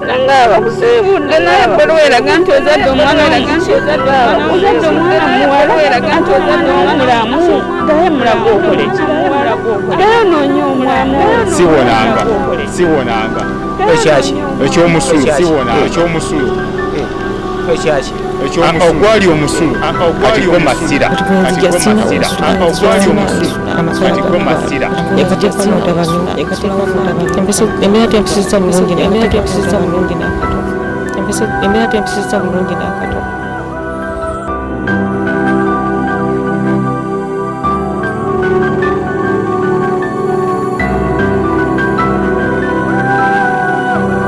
Nangaba kusibudde naye bwera eraga nti ozadde omwana ozadde omwana muwala eraga nti ozadde omulamu gaye mulago okole gaye noonya omulamu siwonanga ekyomusulu ogwali omusulu katiko masira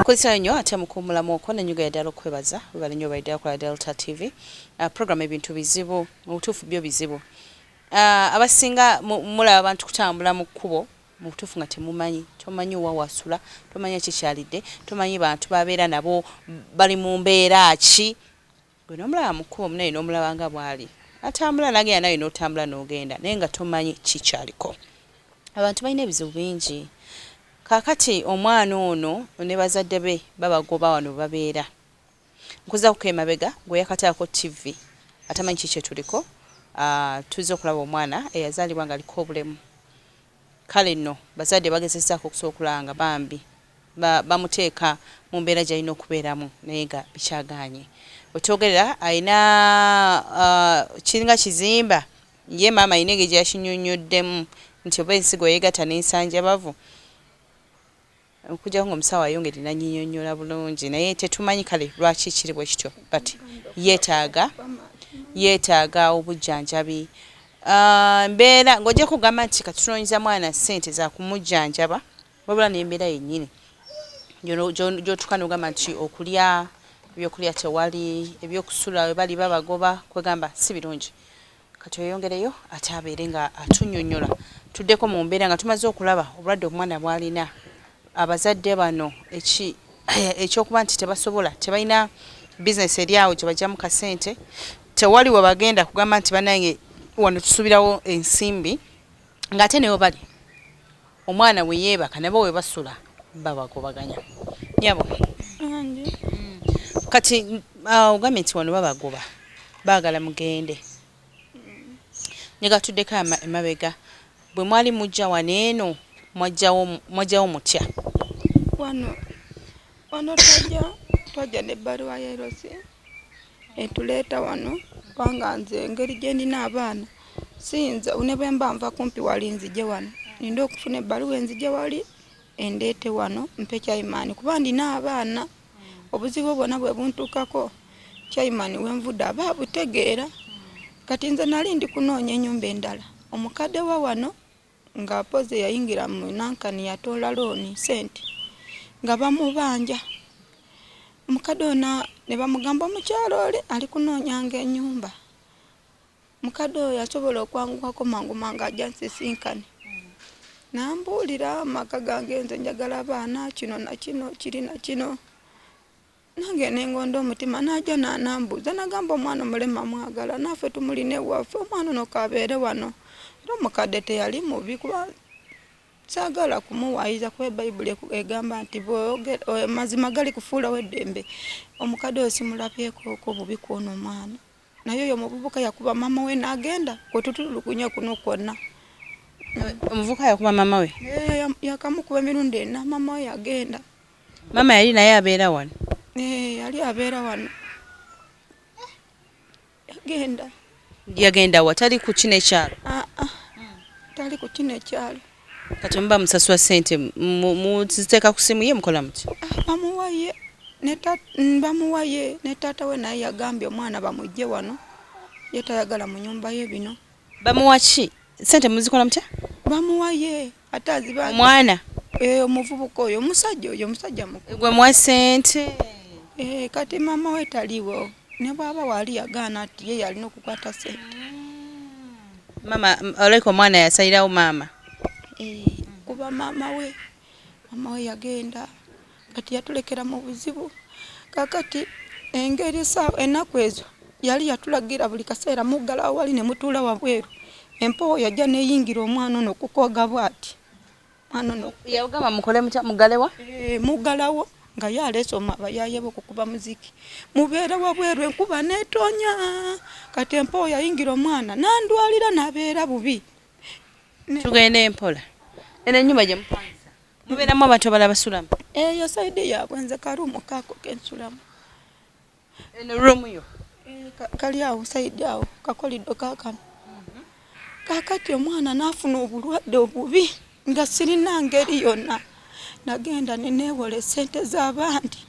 Kwisa nnyo ate mukumulamu okwo n'ennyuga ya ddala okwebaza bali nnyo baidde akola Delta TV program ebintu bizibu mu butuufu byo bizibu abasinga mulaba abantu kutambula mu kkubo mu butuufu nga temumanyi tomanyi wa wasula tomanyi kikyalidde tomanyi bantu babeera nabo bali mu mbeera ki gwe n'omulaba mu kkubo munaye n'omulaba nga bwali atambula nagenda nawe n'otambula n'ogenda naye nga tomanyi kikyaliko abantu balina ebizibu bingi kakati omwana ono ne bazadde be babagoba wano babeera nkuza ku emabega gwe yakataako TV atamanyi kiki tuliko tuze okulaba omwana eyazaalibwa nga aliko obulemu kale nno bazadde bagezesaako okusookulanga bambi bamuteeka mu mbeera gy'alina okubeeramu naye nga bikyagaanye otwogerera alina kiringa kizimba ye maama alina engeri gye yakinyonyoddemu nti oba ensigo yeegatta n'ensanjabavu okujjawo ng'omusawo ayongedde nanyinyonnyola bulungi naye tetumanyi kale lwaki kiri bwe kityo but yeetaaga obujjanjabi mbeera ng'ojja kugamba nti katunoonyiza mwana ssente za kumujjanjaba wabula n'embeera yennyini gy'otuuka n'ogamba nti okulya ebyokulya tewali ebyokusula we bali babagoba kwegamba si birungi kati oyongereyo ate abeere nga atunnyonnyola tuddeko mu mbeera nga tumaze okulaba obulwadde omwana bw'alina abazadde bano ekyokuba nti tebasobola tebalina bizinesi eri awo gye bajjamu kasente tewali we bagenda kugamba nti bannange wano tusuubirawo ensimbi ng'ate neyo bali omwana we yeebaka nabo we basula babagobaganya nyabo kati ogambye nti wano babagoba baagala mugende nyegatuddeko emabega bwe mwali mujja waneeno mwajjawo mutya wano twajja n'ebbaluwa y'erosi etuleeta wano kubanga nze engeri gye ndina abaana siyinza ne bwe mba nva kumpi wali nzije wano ninda okufuna ebbaluwa enzije wali endeete wano mpe Chaiman kuba ndina abaana obuzibu bwonna bwe buntuukako Chaiman wenvudde aba butegeera kati nze nali ndi kunoonya ennyumba endala omukadde wa wano nga poze yayingira mu nankani yatoola looni sente nga bamubanja omukadde ona ne bamugamba omukyalo oli ali kunoonyanga ennyumba mukadde oyo yasobola okwangukako mangumanga ajja nsisinkani nambuulira amaka gange nze njagala abaana kino na kino kiri na kino nange nengonda omutima najja nanambuuza nagamba omwana omulema mwagala naffe tumulina ewaffe omwana ono kabeere wano era omukadde teyali mubi kuba saagala kumuwaayiza kuba Bayibuli egamba nti mazima gali kufuulawo eddembe omukadde oyo simulabyeko bubi kwona omwana naye oyo omuvubuka yakuba mama we n'agenda kwetutulugunya kuno kwonna omuvubuka yakuba mama we yakamukuba emirundi ena mama we yagenda mama yali naye abeera wano yali abeera wano yagenda wa tali ku kino ekyalo tali ku kino ekyalo kati muba musasula ssente muziteeka ku simu ye mukola muti bamuwaye ne taata we naye yagambye omwana bamujje wano ye tayagala mu nyumba ye bino bamuwa ki ssente muzikola mutya bamuwaye ate aziba omwana omuvubuka oyo omusajja mukulu gwe muwa ssente kati mama we taliwo ne bwaba wali yagaana ati ye yalina okukwata ssente mama oleka omwana yasalirawo maama kuba mama we yagenda kati yatulekera mu buzibu kakati engeri ennaku ezo yali yatulagira buli kaseera muggalawo wali ne mutuula wabweru empewo yajja neyingira omwana ono okukoga bw'ati yagamba mukole mugalewa muggalawo nga yalesoma bayayebo kukuba muziki mubeera wabweru enkuba netonya kati empo yayingira omwana nandwalira nabeera bubi tugende empola ene ennyumba gye mupangiza mubeeramu abantu abalala basulamu eyo saidi yaabwe nze karumu kako kensulamu eno ruumu yo kali awo saidi awo kakolido kakano kakati omwana nafuna obulwadde obubi nga sirina ngeri yonna nagenda neneewole sente z'abandi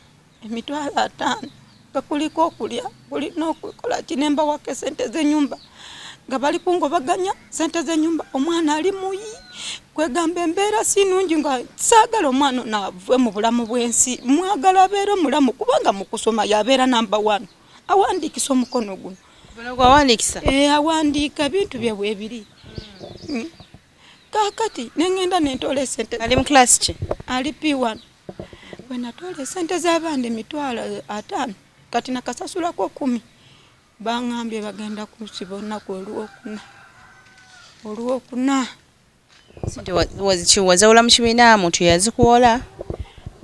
$5,000 nga kuliko okulya kulina okukola kinemba wake sente z'ennyumba nga bali kungobaganya sente z'ennyumba omwana ali muyi kwegamba embeera sinungi nga saagala omwana naavwe mu bulamu bw'ensi mwagala abeera omulamu kubanga mu kusoma yabeera namba 1 awandiikisa omukono guno buno gwawandiikisa awandiika bintu bye bwebiri kakati nengenda nentoola sente ali mu class ki ali P1 bwe natoola sente z'abandi $5,000 kati nakasasulako 10 bangambye bagenda kusiba olunaku olwokuna sente wazawula mu kibiina muntu yazikuwola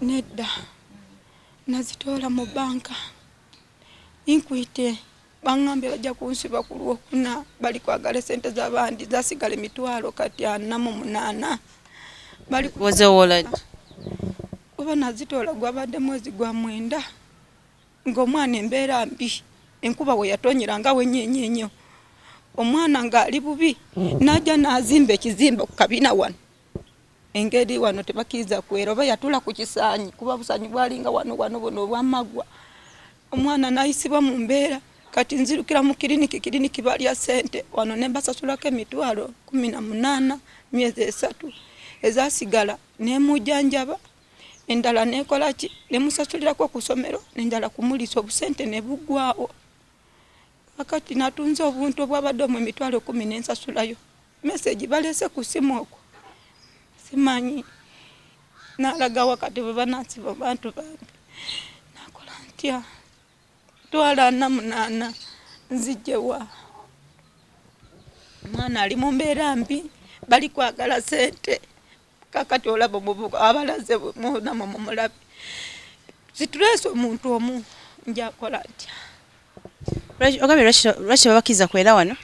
nedda nazitoola mu banka inkwite bangambye bajja kunsiba ku lwokuna bali kwagala sente z'abandi zasigala $40,000 kati 48 bali wazawola kuba nazitoola gwabadde mwezi gwa 9 ng'omwana embeera mbi enkuba we yatonyera nga wenyenyenyo omwana ng'ali bubi najja nazimba ekizimba ku Kabina wano engeri wano tebakiiza kwera oba yatula ku kisaanyi kuba busaanyi bwalinga wano buno obwamagwa omwana nayisibwa mu mbeera kati nzirukira mu kiriniki balya sente wano nembasasulako $18,000 myezi 3 ezasigala nemujjanjaba endala nekola ki nemusasulirako ku ssomero nenjala kumulisa obusente ne bugwawo akati natunze obuntu obwabadde mu $10,000 nensasulayo message balese ku simu okwo simanyi nalaga wakati bwe banasiba abantu bange nakola ntya twala 48 nzijewa mwana ali mu mbeera mbi bali kwagala sente kakati olabo mubuga abalaze muna mumulabi situleso omuntu omu njakola ntya ogambye lwaki babakiza kwera wano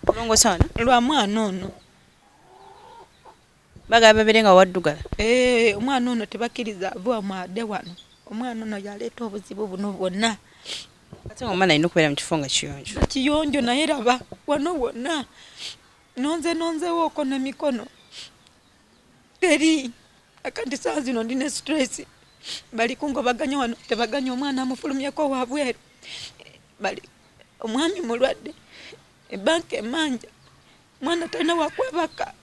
kulongosa wano lwa mwana ono bagaba babere nga waddugala omwana ono tebakiriza avua mwade wano omwana ono yaleeta obuzibu buno bwonna ate omwana alina okubeera mu kifo nga kiyonjo naye raba wano wonna nonzeewo oko nemikono teri akandi saa zino ndine stress bali kungobaganya wano tebaganya omwana amufulumyeko wabweru bali omwami mulwadde ebanka emanja mwana talina wakwebaka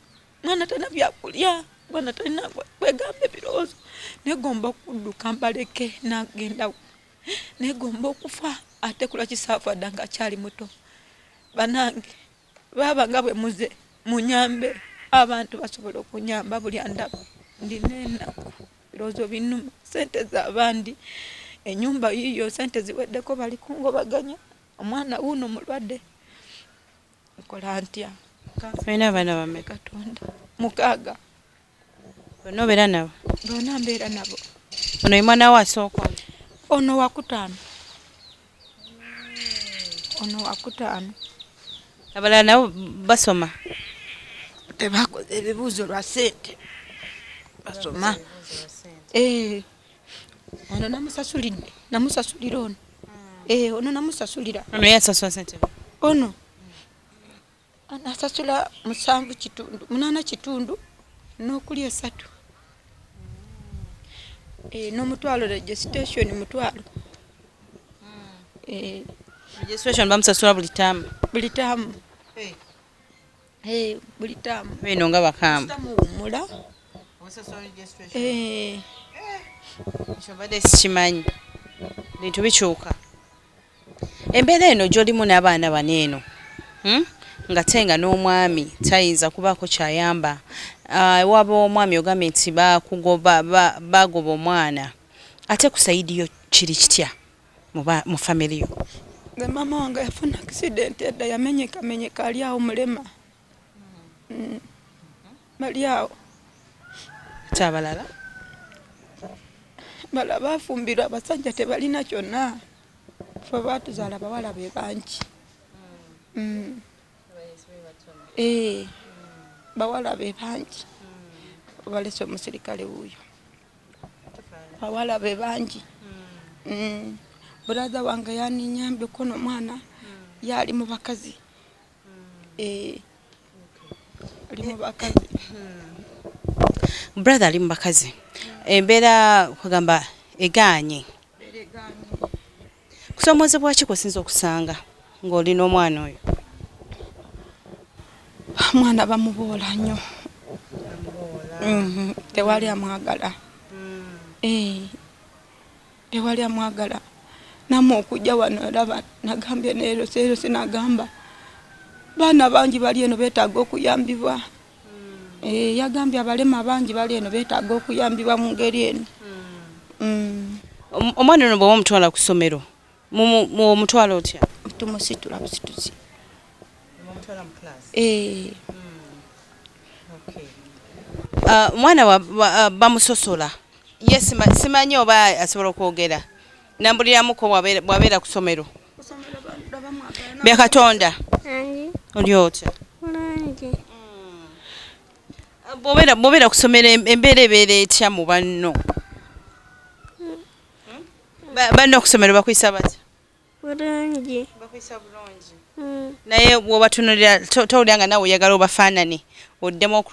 mwana talina byakulya mwana talina kwegamba ebirowoozo negomba okudduka mbaleke nagenda negomba okufa ate kula kisaafu adda nga akyali muto banange baba nga bwe muze munyambe abantu basobola okunyamba buli andaba ndina ennaku birowoozo binuma sente z'abandi enyumba yiyo sente ziweddeko bali kungobaganya omwana wuuno mulwadde nkola ntya olina abaana bamme Katonda 6 bonna obeera nabo bonna mbeera nabo ono ye mwana we asooka ono wakutaano abalala nabo basoma tebakoze ebibuuzo lwa sente basoma ono namusasulira ono ono namusasulira ono yasasula sente ono anasasula 8 n'okulya 3 n'omutwalo registration mutwalo registration bamusasula buli taamu buli taamu bino nga bakamba muwumula kyobadde sikimanyi bintu bikyuka embeera eno gy'olimu n'abaana bano eno nga tenga n'omwami tayinza kubaako kyayamba waba omwami ogambye nti bagoba omwana ate ku saidi yo kiri kitya mu family yo mama wange yafuna accident edda yamenyekamenyeka ali awo mulema bali awo ate abalala bala bafumbirwa abasajja tebalina kyonna fe batuzaala bawala be bangi bawala be bangi balese omusirikale wuuyo bawala be bangi buraza wange yaninyambye kono mwana yali mu bakazi ali mu bakazi brother ali mu bakazi embeera kugamba eganye kusoomozebwa ki kusinza okusanga ng'olina omwana oyo mwana bamuboola nnyo tewali amwagala tewali amwagala namwe okujja wano olaba nagambye neero sinagamba baana bangi bali eno beetaaga okuyambibwa yagambye abalema bangi bali eno beetaaga okuyambibwa mu ngeri eno omwana ono bw'oba omutwala ku ssomero mumutwala otya tumusitula busituzi omwana bamusosola ye simanyi oba asobola okwogera nambuliramuko bwabeera ku ssomero byakatonda oli otya bw'obeera ku ssomero embeera ebeera etya mu banno banno ku ssomero bakuyisa batya bulungi bakuyisa bulungi naye bw'obatunulira towulira nga nawe oyagala obafaanane oddemu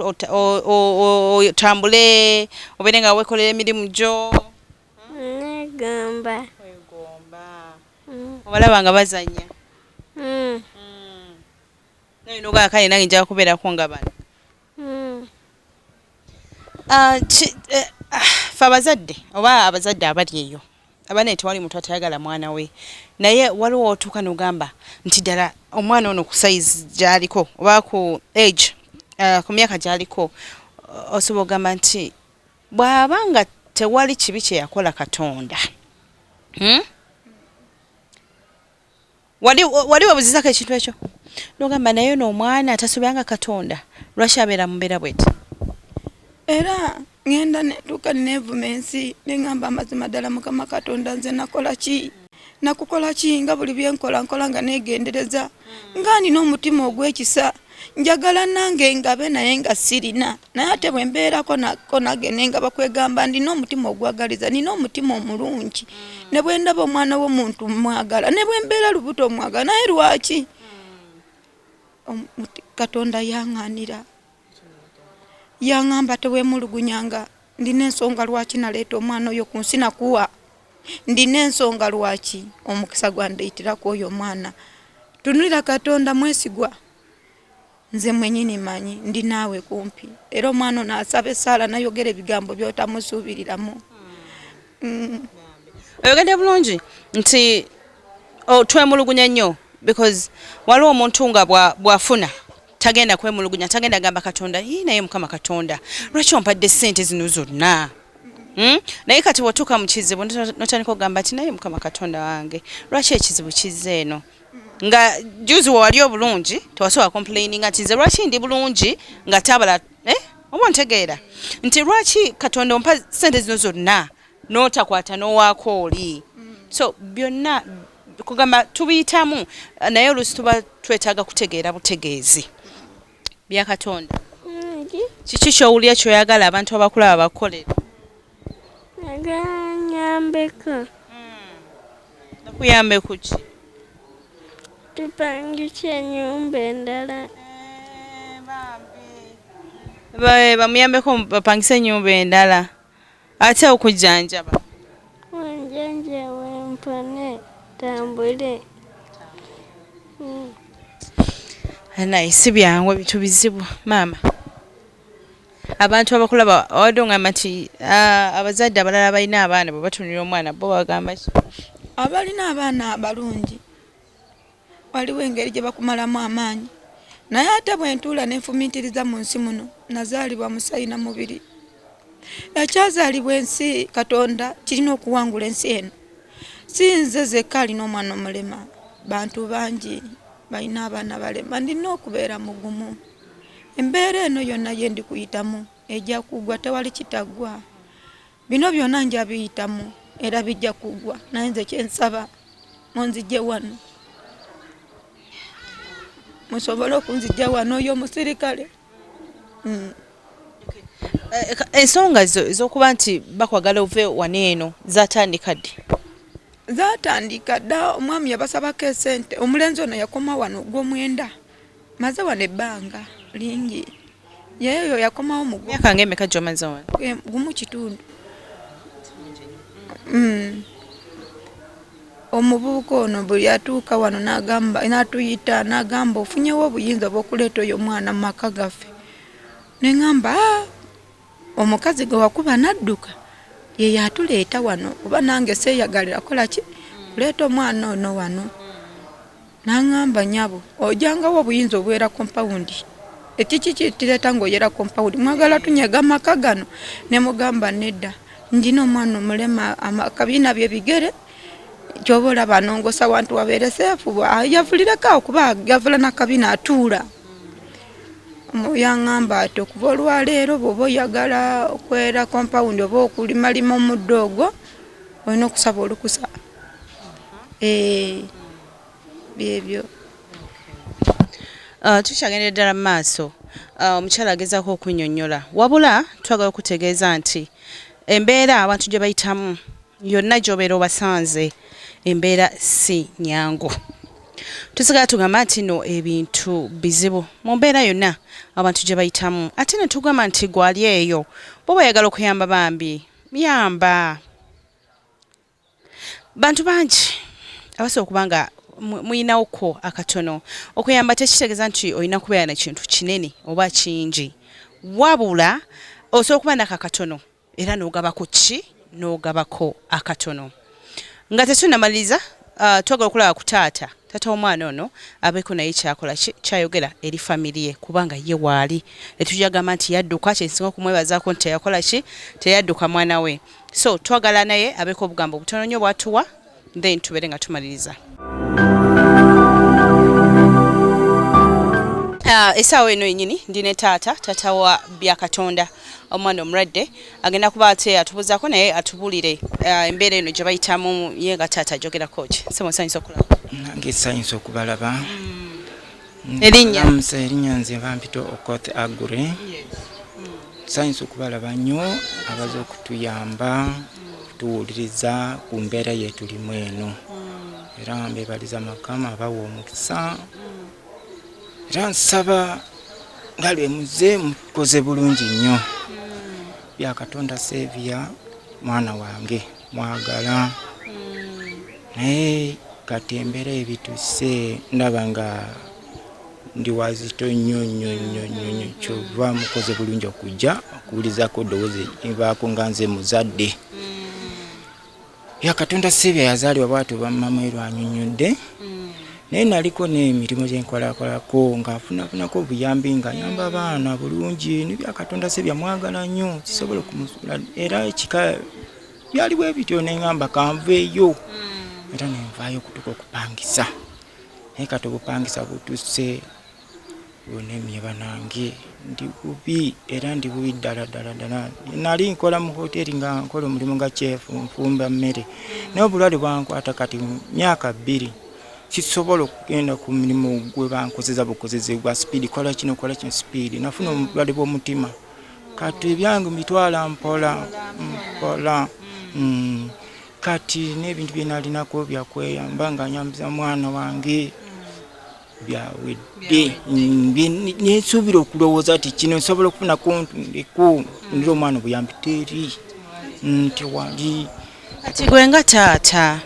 otambule obeere nga weekolera emirimu gyo negomba obalaba nga bazanya naye nogaa kale nange njala kubeerako nga bano fe abazadde oba abazadde abali eyo abanaye tewali muntu atayagala mwana we naye waliwo otuuka nogamba nti ddala omwana ono ku size gy'aliko oba ku age ku myaka gy'aliko osobola ogamba nti bw'aba nga tewali kibi kye yakola Katonda wali wabuzizako ekintu ekyo nogamba naye n'omwana atasobyanga Katonda lwaki abeera mu mbeera bweti era ngenda netuuka neevuma ensi neŋŋamba amazima ddala Mukama Katonda nze nakukola ki nga buli byenkola nkola nga neegendereza nga nina omutima ogw'ekisa njagala nange ngabe naye nga sirina naye ate bwe mbeerako nagene nga bakwegamba ndina omutima ogwagaliza nina omutima omulungi ne bwe ndaba omwana w'omuntu mwagala ne bwe mbeera lubuto omwagala naye lwaki Katonda yaŋŋaanira yaŋŋamba teweemulugunyanga ndina ensonga lwaki naleeta omwana oyo ku nsi nakuwa ndina ensonga lwaki omukisa gwandeyitiraku oyo omwana tunulira Katonda mwesigwa nze mwenyini manyi ndi naawe kumpi era omwana ono asaba essaala nayogera ebigambo by'otamusuubiriramu oyogedde bulungi nti twemulugunya nnyo because waliwo omuntu nga bw'afuna tagenda kwemulugunya tagenda gamba Katonda naye Mukama Katonda lwaki ompadde ssente zino zonna naye kati watuuka mu kizibu notandika ogamba ati naye Mukama Katonda wange lwaki ekizibu kizze eno nga juzi wali obulungi tewasobola complaining ati nze lwaki ndi bulungi nga tabala oba ntegeera nti lwaki Katonda ompa ssente zino zonna n'otakwata n'owaako oli so byonna kugamba tubiyitamu naye oluusi tuba twetaaga kutegeera butegeezi bya Katonda kiki ky'owulira kyoyagala abantu abakulaba bakukolera aganyambeko nakuyambe ku ki tupangise ennyumba endala bamuyambeko bapangise ennyumba endala ate okujjanjaba wanjanjawe mpone tambule naye si byangu ebintu bizibu maama abantu abakulaba awadde ongamba nti abazadde abalala balina abaana bwe batunira omwana bo bagamba ki abalina abaana abalungi waliwo engeri gye bakumalamu amaanyi naye ate bwe ntuula nenfumiitiriza mu nsi muno nazaalibwa musayina mubiri ekyazaalibwa ensi Katonda kirina okuwangula ensi eno si nze zekka alina omwana omulema bantu bangi balina abaana balema ndina okubeera mugumu embeera eno yonna gye ndi kuyitamu ejja kugwa tewali kitaggwa bino byonna njabiyitamu era bijja kugwa naye nze kyensaba munzijje wano musobole okunzijja wano oyo omusirikale. Ensonga ez'okuba nti bakwagala ove wano eno zatandika ddi? Zatandika dda omwami yabasabako esente omulenzi ono yakoma wano gw'omwenda maze wano ebbanga lingi yeyo yakomawo mu myaka ng'emeka gy'omaze wano? gumu kitundu. Omuvubuka ono buli atuuka wano n'atuyita n'agamba ofunyewo obuyinza bw'okuleeta oyo omwana mu maka gaffe. Ne ŋŋamba omukazi gwe wakuba n'adduka ye yatuleeta wano kuba nange seeyagalira kola ki kuleeta omwana ono wano. N'aŋŋamba nyabo ojangawo obuyinza obwera kompawundi ekiki kitireeta ng'oyera kompawundi mwagala tunyega maka gano. Ne mugamba nedda njina omwana omulema Kabina bye bigere kyoba olaba anongosa wantu wabeere seefu yavulireko kuba yavula na Kabina atuula. Yaŋŋamba ati okuva olwaleero bw'oba oyagala okwera kompawundi oba okulimalima omuddo ogwo olina okusaba olukusa. Byebyo. Tukyagendera ddala mu maaso omukyala agezaako okunnyonnyola wabula twagala okutegeeza nti embeera abantu gye bayitamu yonna gy'obeera obasanze embeera si nyangu. Tusigala tugamba nti no ebintu bizibu mu mbeera yonna abantu gye bayitamu ate ne tugamba nti gwali eyo bw'oba oyagala okuyamba bambi yamba. Bantu bangi abasobola okuba nga muyinawoko akatono okuyamba tekitegeeza nti olina kubeera na kintu kinene oba kingi wabula osobola okuba nakakatono era n'ogabako ki n'ogabako akatono. Nga tetunnamaliriza twagala okulaba ku taata w'omwana ono abeeko naye kyakola kyayogera eri famire ye kubanga ye waali netujagamba nti yadduka kyensinga okumwebazaako nti teyakola ki teyadduka mwana we. So twagala naye abeeko obugambo butono nnyo bwatuwa then tubeere nga tumaliriza. Essaawa eno yennyini ndi ne taata wa Byakatonda omwana omulwadde agenda kuba ate atubuzaako naye atubulire embeera eno gye bayitamu ye nga taata ajogerako ki. Nsanyusa okulaba. Nange sanyusa okubalaba. Erinnya nze bampita Okoth Agure. Sanyusa okubalaba nnyo abaza okutuyamba kutuwuliriza ku mbeera yetulimu eno era mbebaliza Mukama abawa omukisa. Era nsaba nga lwe muze mukoze bulungi nnyo. Byakatonda Sevia mwana wange mwagala naye kati embeera ebituse ndaba nga ndi wazito nnyo kyova mukoze bulungi okujja okuwulizaako ddowoozi ebaako nga nze muzadde. Byakatonda Sevia yazaalibwa bw'atyo bamama erwanyonnyodde naye naliko n'emirimu gye nkolakolako ng'afunafunako obuyambi ng'ayamba abaana bulungi. Ne Byakatonda Sevia mwagala nnyo kisobola okumusula era ekika byaliwo ebityo ne ŋŋamba kanveeyo era ne nvaayo okutuuka okupangisa naye kati obupangisa butuse bwonemye banange ndi bubi era ndi bubi ddala. Nali nkola mu hoteri nga nkola omulimu nga chefu nfumba mmere naye obulwadde bwankwata kati myaka 2 kisobola okugenda ku mulimu gwe bankozeza bukozeze bwa speed kola kino speed nafuna obulwadde bw'omutima kati ebyange mitwala mpola kati n'ebintu bye nalinako byakweyamba nga nyambiza mwana wange byawedde nesuubira okulowooza ti kino nsobola okufunako ntundeku ndira omwana obuyambi teri tewali. Kati gwe nga taata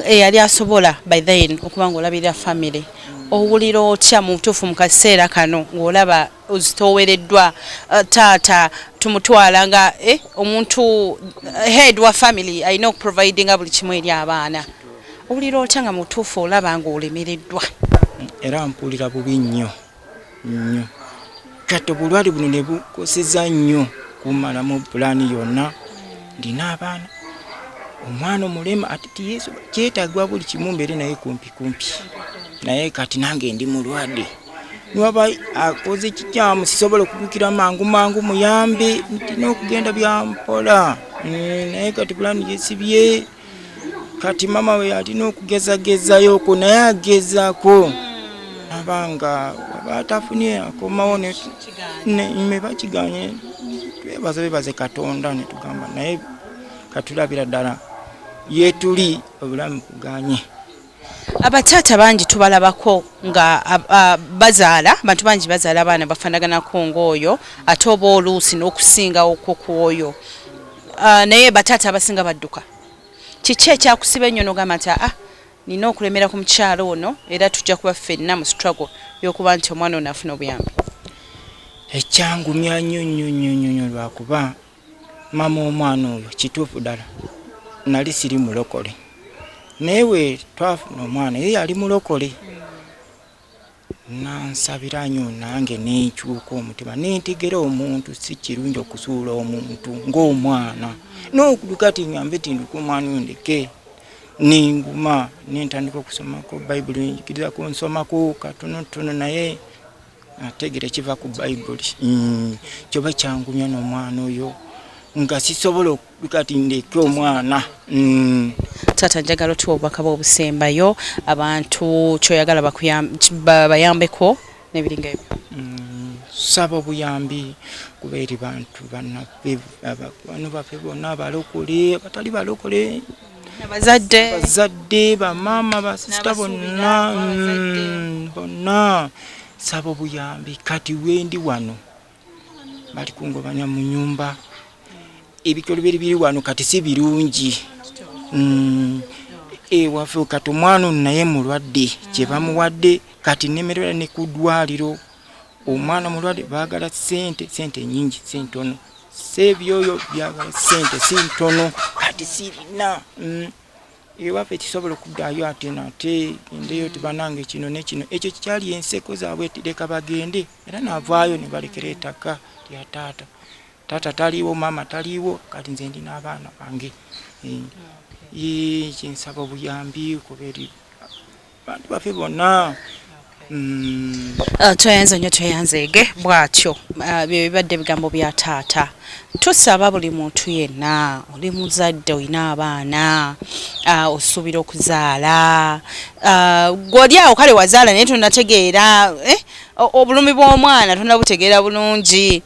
eyali asobola by then okuba ng'olabirira famire owulira otya mu butuufu mu kaseera kano ng'olaba ozitoowereddwa taata tumutwala nga omuntu head wa family alina okuprovidinga buli kimu eri abaana owulira otya nga mu butuufu olaba ng'olemereddwa? Era mpulira bubi nnyo kati obulwadde buno ne bukoseza nnyo kumalamu pulaani yonna. Ndina abaana omwana omulema ati Yesu kyetagwa buli kimu mbere naye kumpi naye kati nange ndi mulwadde niwaba akoze kikyamu sisobola okuddukira mangu muyambe ntina okugenda byampola naye kati pulani gyesibye kati mama we alina okugezagezayo ko naye agezaako abanga batafunye akomawo ne bakiganye twebaze Katonda ne tugamba naye katulabira ddala yetuli obulamu kuganye. Abataata bangi tubalabako nga bazaala bantu bangi bazaala abaana bafanaganako ng'oyo ate oba oluusi n'okusingawo kwoyo naye bataata abasinga badduka. Kiki ekyakusiba ennyo n'ogamba nti nina okulemera ku mukyalo ono era tujja kuba ffenna mu struggle y'okuba nti omwana ono afuna obuyambi? Ekyangumya nnyo lwakuba mama omwana oyo kituufu ddala nali siri mulokole naye we twafuna omwana ye yali mulokole nansabira nnyo nange nenkyuka omutima nentegera omuntu si kirungi okusuula omuntu ng'omwana n'okuluka ti ngambe tinduka omwana oyo ndeke ninguma nentandika okusomako bayibuli njikiriza kunsomako katonotono naye ategere kiva ku bayibuli kyoba kyangumya n'omwana oyo nga sisobola okuluka ti ndeke omwana. Taata njagala tuwa obubaka bw'obusembayo abantu kyoyagala bayambeko n'ebiringa ebyo. Saba obuyambi kuba eri bantu bannaffe bano baffe bonna abalokole abatali balokole bazadde bamama basisita bonna saba obuyambi kati wendi wano bali kungobanya mu nyumba ebikolo biri wano kati si birungi. Waffe kati omwana naye mulwadde kye bamuwadde kati nemerera ne ku ddwaliro omwana mulwadde baagala sente nyingi si ntono sebyoyo byagala sente si ntono kati sirina ewaffe kisobola okuddayo ate nate gendeyo tibanange kino ne kino ekyo kikyali enseko zaabwe tireka bagende era navaayo ne balekera ettaka lya taata taliiwo mama taliiwo kati nze ndina abaana bange kyensaba obuyambi kuberi bantu baffe bonna. Toyanze nnyo toyanzeege bw'atyo bye bibadde ebigambo bya taata. Tusaba buli muntu yenna oli muzadde olina abaana osuubira okuzaala gw'oli awo kale wazaala naye tonategeera obulumi bw'omwana tonabutegeera bulungi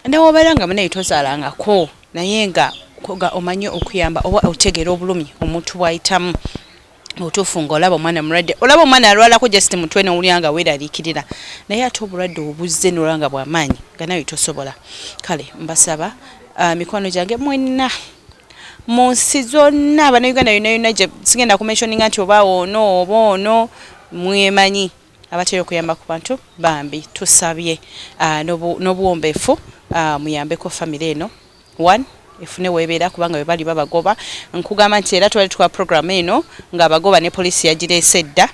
newobeera nga munaye tozaalangako naye nga omanyi okuyamba oba otegeera obulumi omuntu bw'ayitamu otuufu ng'olaba omwana mulwadde olaba omwana alwalako just mutwe n'owulira nga weeraliikirira naye ate obulwadde obuzze n'olaba nga bw'amaanyi nga nawe tosobola. Kale mbasaba mikono gyange mwenna mu nsi zonna abannayuganda yonna gye sigenda kumentioninga nti oba ono mwemanyi abatera okuyamba ku bantu bambi tusabye n'obuwombeefu muyambeko famire eno efune webeera kubanga we bali babagoba nkugamba nti era twali tukwa program eno ng'abagoba ne poliisi yagireese dda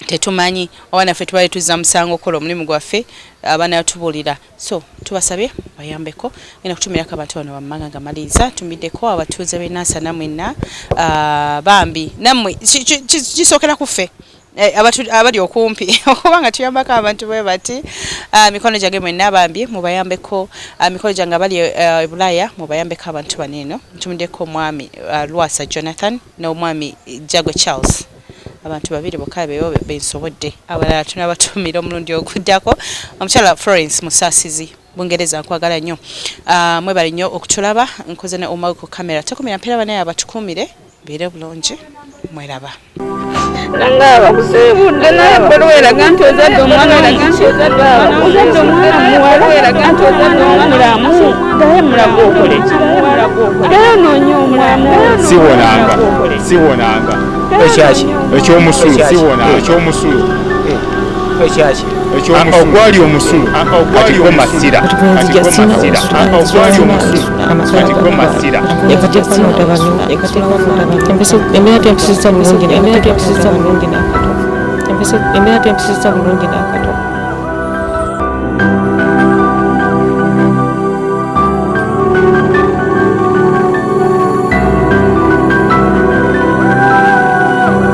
tetumanyi abaana ffe tubali tuzza musango okukola omulimu gwaffe abaana tubuulira so tubasabye bayambeko genda kutumirako abantu bano bammanga nga maliriza tumiddeko abatuuze b'ennansana mwenna bambi nammwe kisookera ku ffe abali okumpi okubanga tuyambako abantu bwe bati mikono gyange mwenna bambi mubayambeko mikono gyange abali Bulaaya mubayambeko abantu baneeno ntumiddeko omwami Lwasa Jonathan n'omwami Jagwe Charles abantu babiri bokka beyo bensobodde abalala tunabatumira omulundi oguddako omukyala Florence Musasizi Bungereza nkwagala nnyo mwebale nnyo okutulaba nkoze ne omawe ku kamera tekumira mpera banaye abatukumire beere bulungi mweraba nanga abakusibudde naye bweraga nti ozadde omwana ozadde omwana muwala weraga nti ozadde omulamu naye mulaga okole era noonya omwana siwonanga ekyaki ekyomusulu ogwali omusulu katigwo masira ogwali omusulu katigwo masira embeera tempisisa bulungi nakato